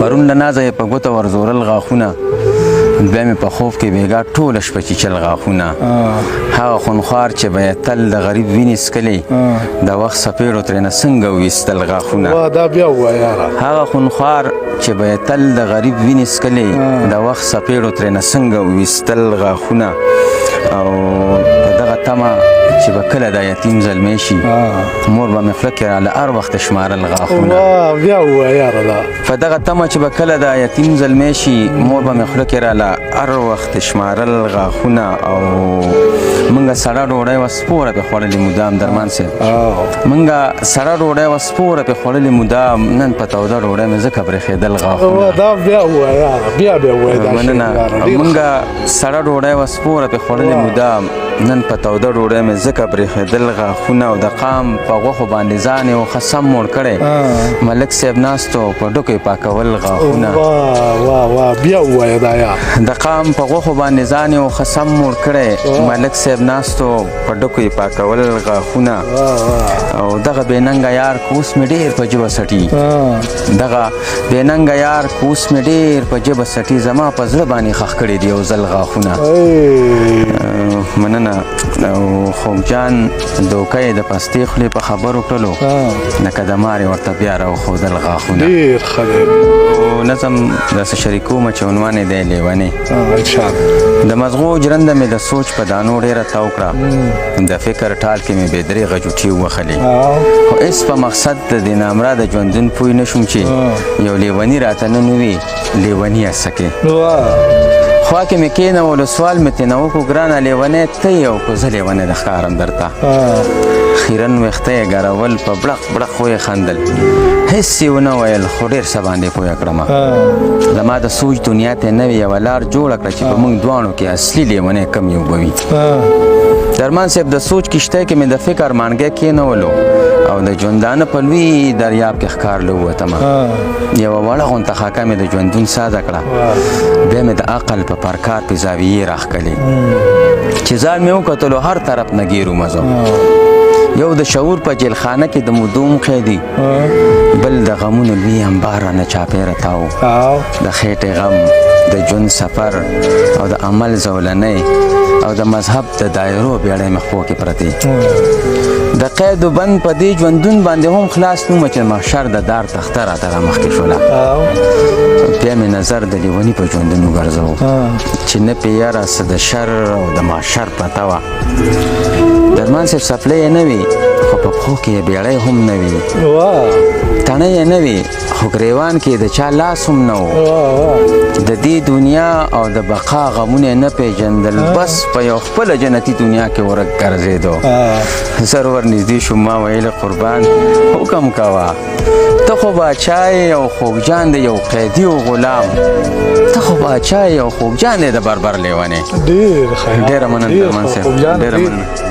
پرون له نازه په ګوته ورزورل غاښونه بیا مې په خوب کې بېګا ټوله شپه چیچل غاښونه هغه خونخوار چې به یې تل د غریب وینې څکلې د وخت څپېړو ترېنه څنګه وویستل غاښونه دا بیا ووایه یاره هغه خونخوار چې به یې تل د غریب وینې څکلې د وخت څپېړو ترېنه څنګه وویستل غاښونه او په دغه تمه چې به کله دا یتیم زلمی شي مور به مې خوله کې راله هر وخت شمارل غاښونه بیا ووایه یاره دا په دغه تمه چې به کله دا یتیم زلمی شي مور به مې خوله کې راله هر وخت شمارل غاښونه او مونږه سړه ډوډۍ وه سپوره پرې خوړلې مدام درمان صاحب مونږه سړه ډوډۍ وه سپوره پرې خوړلې مدام نن په توده ډوډۍ مې ځکه برېښېدل غاښونه دا بیا ووایه یاره بیا ووایه دا مننه مونږه سړه ډوډۍ وه سپوره پرې خوړلې مدام نن په توده ډوډۍ مې ځکه برېښېدل غاښونه او د قام په غوښو باندې ځان یې وښه سم موړ کړی ملک صاحب ناستو په ډوکو یې پاکول غاښونه بیا ووایه دا یار د قام په غوښو باندې ځان یې وښه سم موړ کړی ملک صاحب ناستو په ډوکو یې پاکول غاښونه او دغه بې ننګه یار که اوس مې ډېر په ژبه سټي دغه بې ننګه یار که اوس مې ډېر په ژبه سټي زما په زړه باندې ښخ کړي دي یو ځل غاښونه مننه او خوږجان دوکه یې د پستې خولې په خبرو کړلو لکه د مارې ورته بیا راوښودل غاښونه ډېر ښه دی نظم داسې شریکومه چې عنوان یې دی لیونې انشاءالله د مزغو جرنده مې د سوچ په دانو ډېره تاو کړه د فکر ټال کې مې بې درېغه جوټې ووښلې خو هېڅ په مقصد د دې نامراده ژوندون پوه نه شوم چې یو لیوني راته نن ووي لیوني اسکې خوا کې مې کېنولو سوال مې ترېنه وکړو ګرانه لیونی ته یې او که زه لیونی د ښکارم درته خیرن ویښته یې ګرول په بړق بړق ویې خندل هېڅ یې ونه ویل خو ډېر څه باندې پوه کړمه زما د سوچ دنیا ته نوې یوه لار جوړه کړه چې په موږ دواړو کې اصلي لیونی کم یو به وي درمان صاحب د سوچ کښتۍ کې مې د فکر مانګی کېنولو او د ژوندانه په لوی دریاب کې ښکار له ووتمه یوه وړه غونته خاکه مې د ژوندون سازه کړه بیا مې د عقل په پرکار پې زاویې راښکلې چې ځان مې وکتلو هر طرف نه ګیرو مزو یو د شعور په جیلخانه کې د مدوم قیدي بل د غمونو لوی انبار رانه چاپېره تاو د خېټې غم د ژوند سفر او د عمل زولنۍ او د مذهب د دایرو بیړۍ مخپو کې پرتې د قید و بند په دې ژوندون باندې هم خلاص نومه چې محشر د دار تخته راته رامخکې شوله بیا مې نظر د لیوني په ژوندون وګرځو چې نه پې یاره څه د شر او د محشر پته وه درمان صاحب څپلۍ یې نه وي خو په پښو کې یې بیړۍ هم نه وي تڼۍ یې نه وي خو ګریوان کې د چا لاس هم نه و د دې دنیا او د بقا غمونه یې نه پېژندل بس په یو خپله جنتي دنیا کې ورک ګرځېدو زر ورنږدې شوم ما ویل قربان حکم کوه ته خو باچا یې او خوږجان د یو قیدي و غلام ته خو باچا یې او خوږجان یې د بربر لیونې ډېر ښه ډېره مننه درمان صاحب ډېره مننه